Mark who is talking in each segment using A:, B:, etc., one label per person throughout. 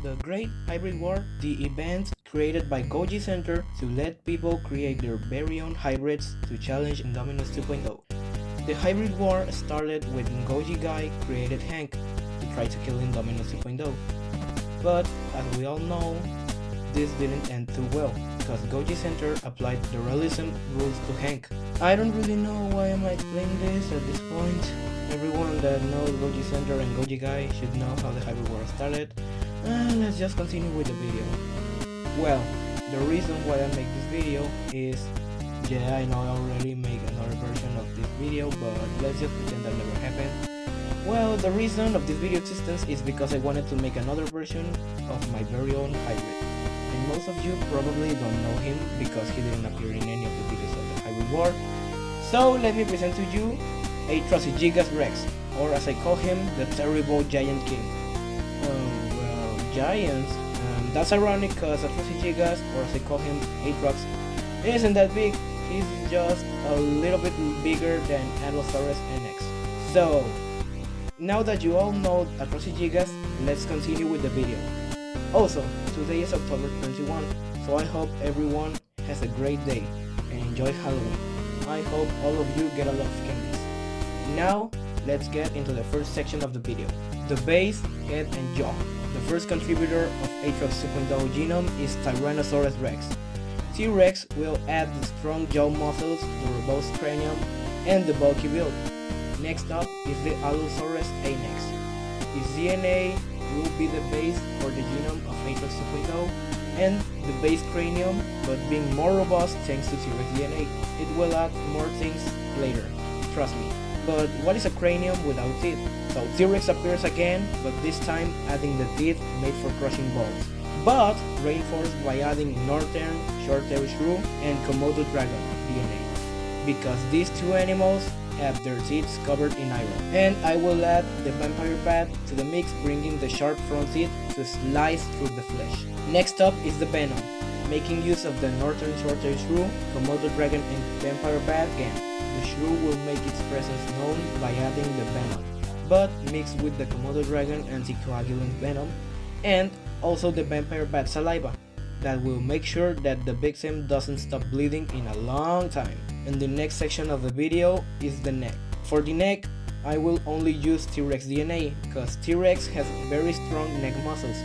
A: The Great Hybrid War, the event created by Goji Center to let people create their very own hybrids to challenge Indominus 2.0. The hybrid war started when Goji guy created Hank to try to kill Indominus 2.0. But as we all know, this didn't end too well, because Goji Center applied the realism rules to Hank. I don't really know why am I explaining this at this point. Everyone that knows Goji Center and Goji guy should know how the hybrid war started. Let's just continue with the video. Well, the reason why I make this video is, yeah, I know I already made another version of this video, but let's just pretend that never happened. Well, the reason of this video existence is because I wanted to make another version of my very own hybrid. And most of you probably don't know him because he didn't appear in any of the videos of the hybrid war. So let me present to you Atrox, or as I call him, the terrible giant king. Well, giants, that's ironic because Atrox, or as I call him, Atrox, isn't that big. He's just a little bit bigger than Allosaurus NX. So, now that you all know Atrox, let's continue with the video. Also, today is October 21, so I hope everyone has a great day and enjoy Halloween. I hope all of you get a lot of candies. Now, let's get into the first section of the video. The base, head and jaw. The first contributor of Atrox 2.0 genome is Tyrannosaurus Rex. T-Rex will add the strong jaw muscles, the robust cranium, and the bulky build. Next up is the Allosaurus ANX. Its DNA will be the base for the genome of Atrox 2.0 and the base cranium, but being more robust thanks to T-Rex DNA. It will add more things later, trust me. But what is a cranium without teeth? So T-Rex appears again, but this time adding the teeth made for crushing balls, but reinforced by adding Northern Short-tailed Shrew and Komodo Dragon DNA, because these two animals have their teeth covered in iron. And I will add the Vampire Bat to the mix, bringing the sharp front teeth to slice through the flesh. Next up is the Venom, making use of the Northern Short-tailed Shrew, Komodo Dragon and Vampire Bat again. The Shrew will make its presence known by adding the Venom, but mixed with the Komodo Dragon anticoagulant venom, and also the Vampire Bat saliva, that will make sure that the victim doesn't stop bleeding in a long time. And the next section of the video is the neck. For the neck, I will only use T-Rex DNA, because T-Rex has very strong neck muscles.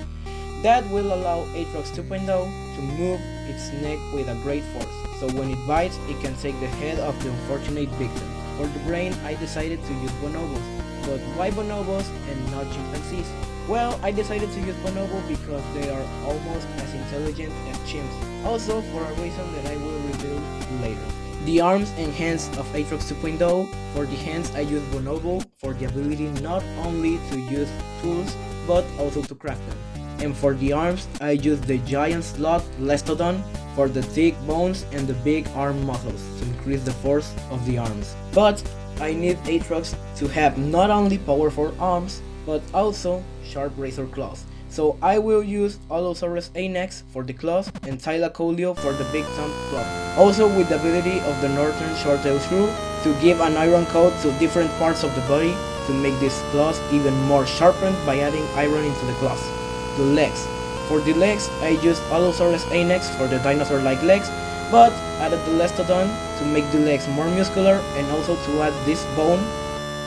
A: That will allow Atrox 2.0 to move its neck with a great force, so when it bites, it can take the head of the unfortunate victim. For the brain, I decided to use bonobos. But why bonobos and not chimpanzees? Well, I decided to use bonobo because they are almost as intelligent as chimps. Also, for a reason that I will reveal later. The arms and hands of Atrox 2.0. For the hands, I use bonobo for the ability not only to use tools, but also to craft them. And for the arms, I use the giant sloth Lestodon for the thick bones and the big arm muscles to increase the force of the arms. But I need Atrox to have not only powerful arms, but also sharp razor claws. So I will use Allosaurus ANX for the claws and Thylacoleo for the big thumb claw. Also with the ability of the Northern Short-tailed Shrew to give an iron coat to different parts of the body to make these claws even more sharpened by adding iron into the claws. The legs. For the legs, I used Allosaurus ANX for the dinosaur-like legs, but added the Lestodon to make the legs more muscular and also to add this bone,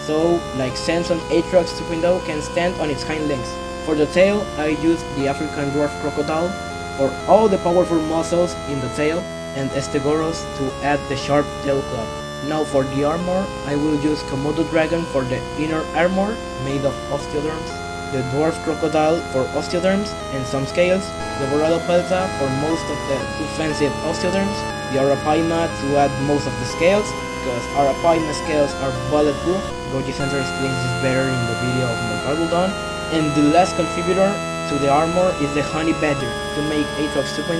A: so like Samson Atrox 2.0 can stand on its hind legs. For the tail, I used the African dwarf crocodile for all the powerful muscles in the tail, and Estegoros to add the sharp tail club. Now for the armor, I will use Komodo Dragon for the inner armor made of osteoderms, the dwarf crocodile for osteoderms and some scales, the Borrelopelta for most of the defensive osteoderms, the Arapaima to add most of the scales, because Arapaima scales are bulletproof. Goji Center explains this better in the video of Mortalbuldon. And the last contributor to the armor is the Honey Badger, to make Atrox 2.0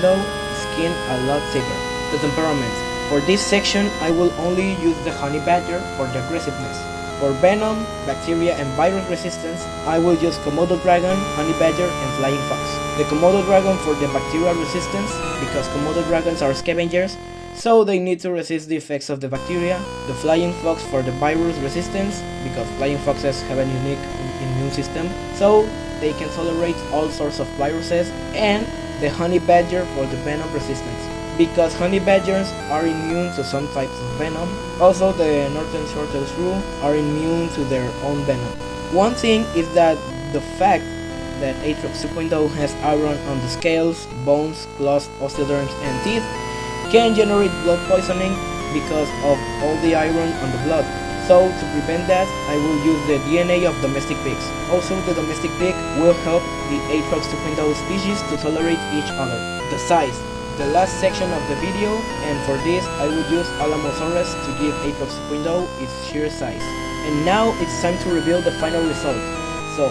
A: skin a lot thicker. The temperament. For this section, I will only use the Honey Badger for the aggressiveness. For venom, bacteria and virus resistance, I will use Komodo Dragon, Honey Badger and Flying Fox. The Komodo Dragon for the bacterial resistance, because Komodo Dragons are scavengers, so they need to resist the effects of the bacteria. The Flying Fox for the virus resistance, because flying foxes have a unique immune system, so they can tolerate all sorts of viruses, and the honey badger for the venom resistance, because honey badgers are immune to some types of venom. Also, the northern short-tailed shrew are immune to their own venom. One thing is that the fact that Atrox 2.0 has iron on the scales, bones, claws, osteoderms, and teeth can generate blood poisoning because of all the iron on the blood. So to prevent that, I will use the DNA of domestic pigs. Also, the domestic pig will help the Atrox 2.0 species to tolerate each other. The size, the last section of the video, and for this I will use Alamosaurus to give Atrox 2.0 its sheer size. And now it's time to reveal the final result. So,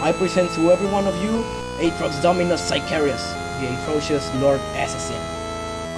A: I present to every one of you Atrox Dominus Sicarius, the atrocious Lord Assassin.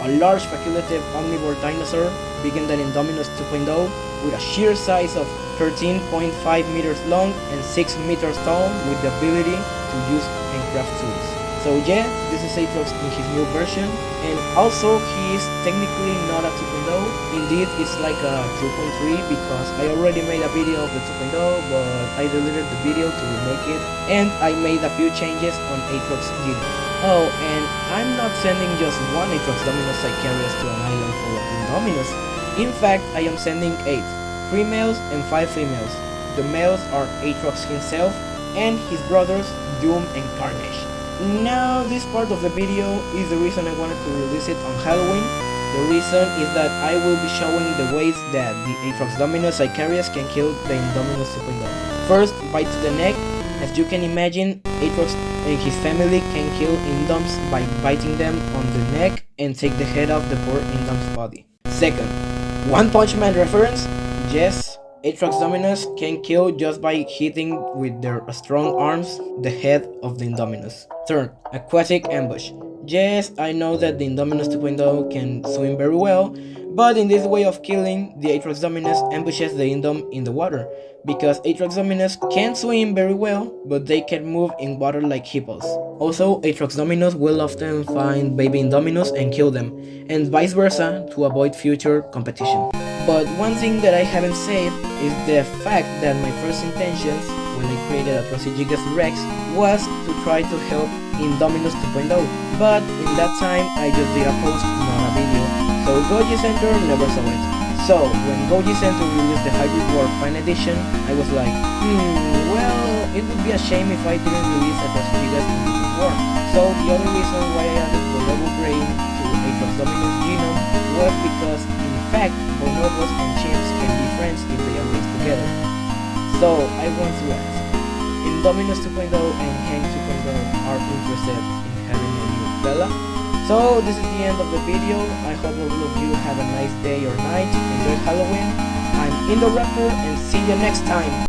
A: A large facultative omnivore dinosaur, bigger than Indominus 2.0, with a sheer size of 13.5 meters long and 6 meters tall, with the ability to use and craft tools. So yeah, this is Atrox in his new version, and also he is technically not a 2.0. Indeed, it's like a 2.3 because I already made a video of the 2.0, but I deleted the video to remake it, and I made a few changes on Atrox Gene. Oh, and I'm not sending just one Atrox Dominus Sicarius to an island full of Indominus. In fact, I am sending 8, 3 males and 5 females. The males are Atrox himself and his brothers Doom and Carnage. Now, this part of the video is the reason I wanted to release it on Halloween. The reason is that I will be showing the ways that the Atrox Dominus Sicarius can kill the Indominus 2.0. First, bite to the neck. As you can imagine, Atrox and his family can kill Indoms by biting them on the neck and take the head off the poor Indom's body. Second, One Punch Man reference? Yes, Atrox Dominus can kill just by hitting with their strong arms the head of the Indominus. Third, Aquatic Ambush. Yes, I know that the Indominus 2.0 can swim very well, but in this way of killing, the Atrox Dominus ambushes the Indom in the water, because Atrox Dominus can swim very well, but they can move in water like hippos. Also, Atrox Dominus will often find baby Indominus and kill them, and vice versa to avoid future competition. But one thing that I haven't said is the fact that my first intentions when I created Atrox A.T.R.O.X was to try to help Indominus 2.0, but in that time I just did a post, not a video, so Goji Center never saw it. So when Goji Center released the Hybrid War Fine Edition, I was like, well, it would be a shame if I didn't release Atrox A.T.R.O.X in Hybrid War. So the other reason why I added the level brain to Atrox Dominus genome was because in fact bonobos and chimps can be friends if they are raised together. So I want to ask, Indominus 2.0 and Hang 2.0 are interested in having a new fella? So this is the end of the video. I hope all of you have a nice day or night. Enjoy Halloween. I'm Indo-Raptor and see you next time.